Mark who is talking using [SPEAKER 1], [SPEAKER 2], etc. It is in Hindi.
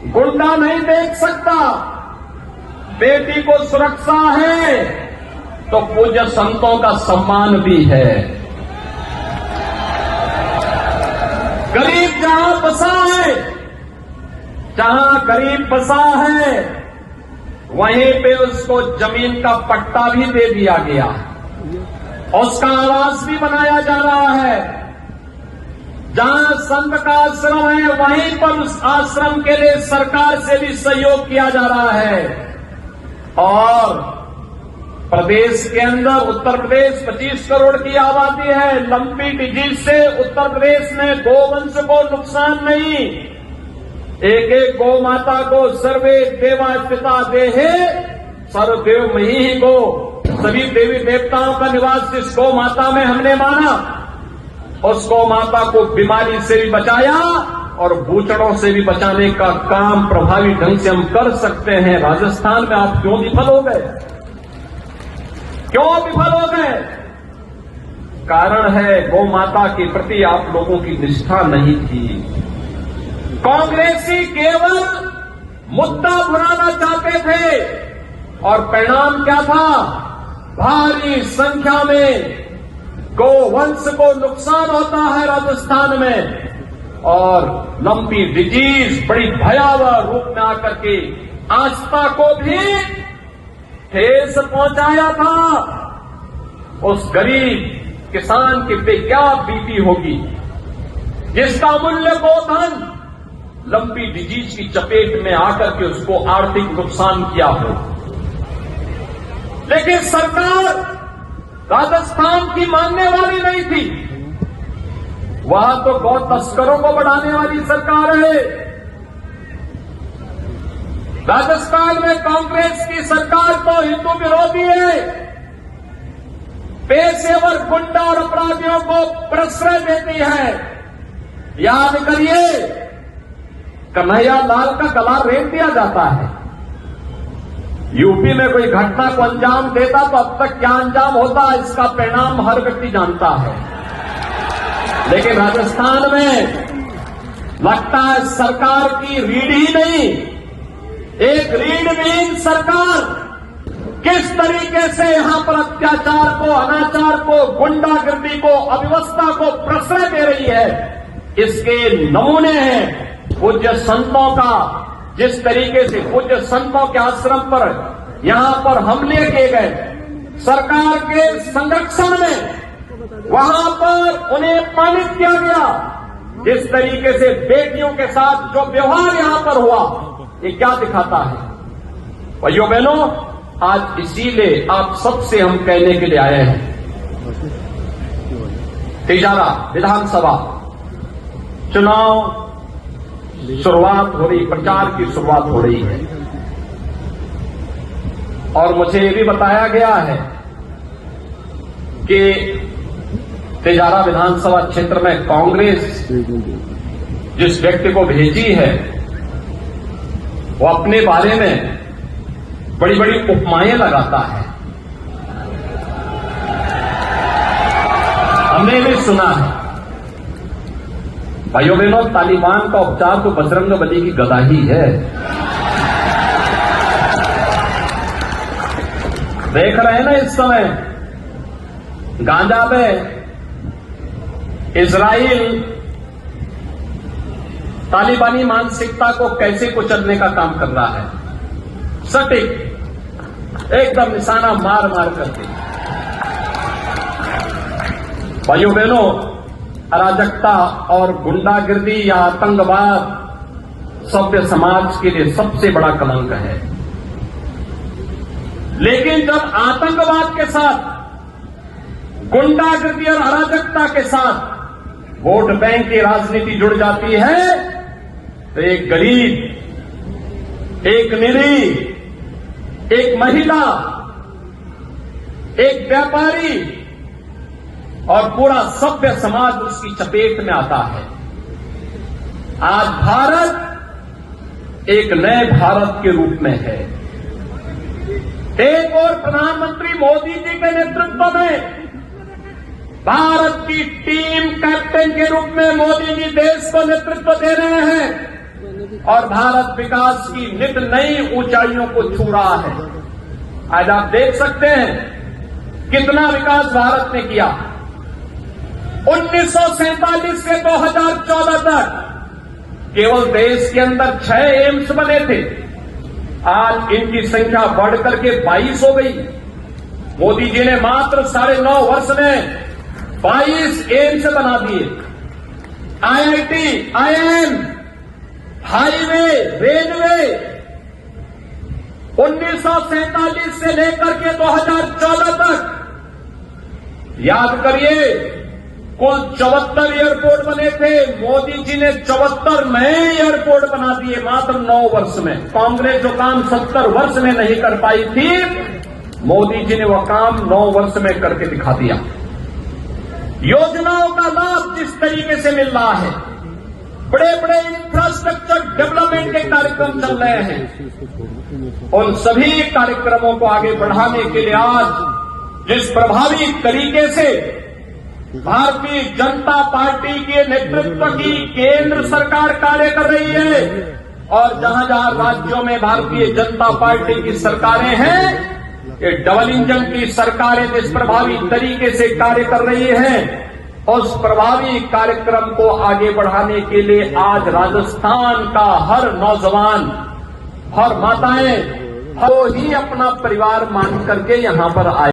[SPEAKER 1] गुंडा नहीं देख सकता। बेटी को सुरक्षा है तो पूज्य संतों का सम्मान भी है। गरीब जहां बसा है, जहां गरीब बसा है, वहीं पे उसको जमीन का पट्टा भी दे दिया गया, उसका आवास भी बनाया जा रहा है। जहां संत का आश्रम है, वहीं पर उस आश्रम के लिए सरकार से भी सहयोग किया जा रहा है। और प्रदेश के अंदर उत्तर प्रदेश 25 करोड़ की आबादी है। लंपी डिजीज से उत्तर प्रदेश में गोवंश को नुकसान नहीं। एक एक गौ माता को सर्वे देवा पिता देहे सर्वदेव मही को, सभी देवी देवताओं का निवास जिस गौ माता में हमने माना, उस गौ माता को बीमारी से भी बचाया और बूचड़ों से भी बचाने का काम प्रभावी ढंग से हम कर सकते हैं। राजस्थान में आप क्यों विफल हो गए? क्यों विफल हो गए? कारण है गौ माता के प्रति आप लोगों की निष्ठा नहीं थी। कांग्रेसी केवल मुद्दा भुनाना चाहते थे और परिणाम क्या था? भारी संख्या में गोवंश को नुकसान होता है राजस्थान में, और लंपी डिजीज बड़ी भयावह रूप में आकर के आस्था को भी ठेस पहुंचाया था। उस गरीब किसान के पे क्या बीती होगी जिसका मूल्य गोधन लंपी डिजीज की चपेट में आकर के उसको आर्थिक नुकसान किया हो। लेकिन सरकार राजस्थान की मानने वाली नहीं थी। वहां तो गौ तस्करों को बढ़ाने वाली सरकार है। राजस्थान में कांग्रेस की सरकार तो हिंदू विरोधी है। पेशेवर गुंडा और अपराधियों को प्रश्रय देती है। याद करिए, कन्हैया लाल का गला रेत दिया जाता है। यूपी में कोई घटना को अंजाम देता तो अब तक क्या अंजाम होता इसका परिणाम हर व्यक्ति जानता है। लेकिन राजस्थान में लगता है सरकार की रीढ़ ही नहीं, एक रीढ़विहीन सरकार किस तरीके से यहां पर अत्याचार को, अनाचार को, गुंडागर्दी को, अव्यवस्था को प्रश्रय दे रही है, इसके नमूने हैं पूज्य संतों का। जिस तरीके से पूज्य संतों के आश्रम पर यहां पर हमले किए गए सरकार के संरक्षण में, वहां पर उन्हें अपमानित किया गया। जिस तरीके से बेटियों के साथ जो व्यवहार यहां पर हुआ, ये क्या दिखाता है? भाइयों बहनों, आज इसीलिए आप सबसे हम कहने के लिए आए हैं, तिजारा विधानसभा चुनाव शुरुआत हो रही, प्रचार की शुरुआत हो रही है। और मुझे ये भी बताया गया है कि तिजारा विधानसभा क्षेत्र में कांग्रेस जिस व्यक्ति को भेजी है, वो अपने बारे में बड़ी बड़ी उपमाएं लगाता है। हमने भी सुना है। भाइयों बहनों, तालिबान का उपचार तो बजरंगबली की गदा ही है। देख रहे हैं ना इस समय गांजा में इजराइल तालिबानी मानसिकता को कैसे कुचलने का काम कर रहा है। सटीक एकदम निशाना मार मार करके। भाइयों बहनों, अराजकता और गुंडागिर्दी या आतंकवाद सभ्य समाज के लिए सबसे बड़ा कलंक है। लेकिन जब आतंकवाद के साथ, गुंडागिर्दी और अराजकता के साथ वोट बैंक की राजनीति जुड़ जाती है, तो एक गरीब, एक निरीह, एक महिला, एक व्यापारी और पूरा सभ्य समाज उसकी चपेट में आता है। आज भारत एक नए भारत के रूप में है। एक और प्रधानमंत्री मोदी जी के नेतृत्व में भारत की टीम कैप्टन के रूप में मोदी जी देश को नेतृत्व दे रहे हैं। और भारत विकास की नित नई ऊंचाइयों को छू रहा है। आज आप देख सकते हैं कितना विकास भारत ने किया। 1947 से 2014 तक केवल देश के अंदर 6 एम्स बने थे। आज इनकी संख्या बढ़कर के 22 हो गई। मोदी जी ने मात्र 9.5 वर्ष में 22 एम्स बना दिए। IIT, IIM, हाईवे, रेलवे 1947 से लेकर के 2014 तक याद करिए कुल 74 एयरपोर्ट बने थे। मोदी जी ने 74 नए एयरपोर्ट बना दिए मात्र 9 वर्ष में। कांग्रेस जो काम 70 वर्ष में नहीं कर पाई थी, मोदी जी ने वह काम 9 वर्ष में करके दिखा दिया। योजनाओं का लाभ जिस तरीके से मिल रहा है, बड़े बड़े इंफ्रास्ट्रक्चर डेवलपमेंट के कार्यक्रम चल रहे हैं, उन सभी कार्यक्रमों को आगे बढ़ाने के लिए आज जिस प्रभावी तरीके से भारतीय जनता पार्टी के नेतृत्व की केंद्र सरकार कार्य कर रही है और जहां जहां राज्यों में भारतीय जनता पार्टी की सरकारें हैं, ये डबल इंजन की सरकारें जिस प्रभावी तरीके से कार्य कर रही हैं, उस प्रभावी कार्यक्रम को आगे बढ़ाने के लिए आज राजस्थान का हर नौजवान, हर माताएं, वो ही अपना परिवार मान करके यहां पर आए।